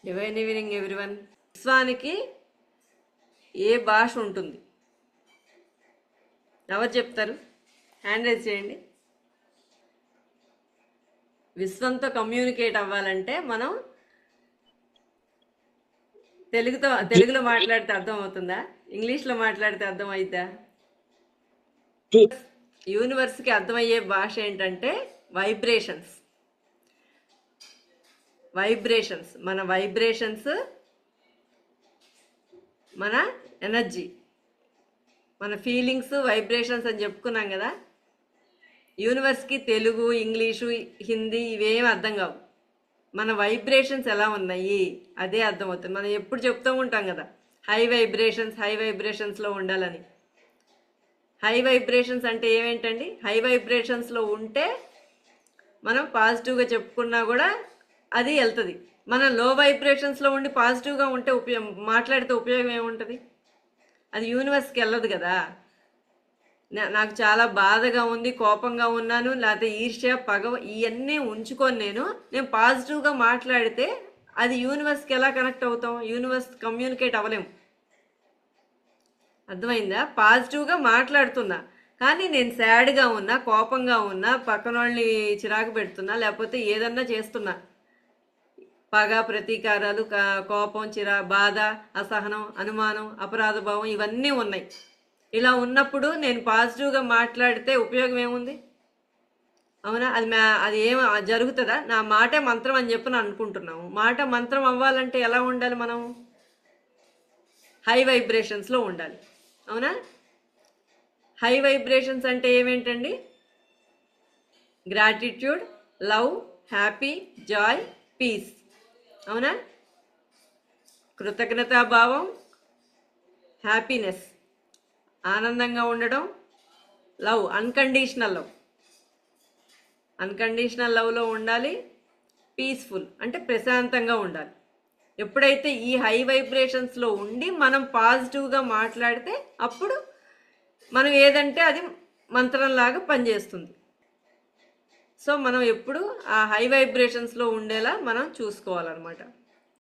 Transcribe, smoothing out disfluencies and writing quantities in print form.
Divine evening everyone. విశ్వానికి ఏ భాష ఉంటుంది? ఎవరు చెప్తారు? హ్యాండ్ రైజ్ చేయండి. విశ్వంతో కమ్యూనికేట్ అవ్వాలంటే మనం తెలుగులో మాట్లాడితే అర్థం అవుతుందా? ఇంగ్లీష్లో మాట్లాడితే అర్థం అవుతుందా? యూనివర్స్కి అర్థమయ్యే భాష ఏంటంటే వైబ్రేషన్స్. మన వైబ్రేషన్స్, మన ఎనర్జీ, మన ఫీలింగ్స్, వైబ్రేషన్స్ అని చెప్పుకున్నాం కదా. యూనివర్స్కి తెలుగు, ఇంగ్లీషు, హిందీ ఇవేం అర్థం కావు. మన వైబ్రేషన్స్ ఎలా ఉన్నాయి అదే అర్థమవుతుంది. మనం ఎప్పుడు చెప్తూ ఉంటాం కదా, హై వైబ్రేషన్స్లో ఉండాలని. హై వైబ్రేషన్స్ అంటే ఏమేంటండి? హై వైబ్రేషన్స్లో ఉంటే మనం పాజిటివ్గా చెప్పుకున్నా కూడా అది వెళ్తుంది. మనం లో వైబ్రేషన్స్లో ఉండి పాజిటివ్గా ఉంటే మాట్లాడితే ఉపయోగం ఏముంటుంది? అది యూనివర్స్కి వెళ్ళదు కదా. నాకు చాలా బాధగా ఉంది, కోపంగా ఉన్నాను, లేకపోతే ఈర్ష్య, పగ ఇవన్నీ ఉంచుకొని నేను పాజిటివ్గా మాట్లాడితే అది యూనివర్స్కి ఎలా కనెక్ట్ అవుతాం? యూనివర్స్ కమ్యూనికేట్ అవ్వలేము. అర్థమైందా? పాజిటివ్గా మాట్లాడుతున్నా కానీ నేను సాడ్గా ఉన్నా, కోపంగా ఉన్నా, పక్కన వాళ్ళని చిరాకు పెడుతున్నా, లేకపోతే ఏదన్నా చేస్తున్నా, పగ, ప్రతీకారాలు, కోపం, బాధ, అసహనం, అనుమానం, అపరాధ భావం ఇవన్నీ ఉన్నాయి. ఇలా ఉన్నప్పుడు నేను పాజిటివ్గా మాట్లాడితే ఉపయోగం ఏముంది? అవునా? అది ఏం జరుగుతుందా? నా మాటే మంత్రం అని చెప్పి అనుకుంటున్నాము. మాట మంత్రం అవ్వాలంటే ఎలా ఉండాలి? మనం హై వైబ్రేషన్స్లో ఉండాలి. అవునా? హై వైబ్రేషన్స్ అంటే ఏమేంటండి? Gratitude, love, happy, joy, peace. అవునా? కృతజ్ఞతాభావం, హ్యాపీనెస్, ఆనందంగా ఉండడం, లవ్, అన్కండిషనల్ లవ్లో ఉండాలి. పీస్ఫుల్ అంటే ప్రశాంతంగా ఉండాలి. ఎప్పుడైతే ఈ హై వైబ్రేషన్స్లో ఉండి మనం పాజిటివ్గా మాట్లాడితే అప్పుడు మనం ఏదంటే అది మంత్రంలాగా పనిచేస్తుంది. సో మనం ఎప్పుడు ఆ హై వైబ్రేషన్స్లో ఉండేలా మనం చూసుకోవాలన్నమాట.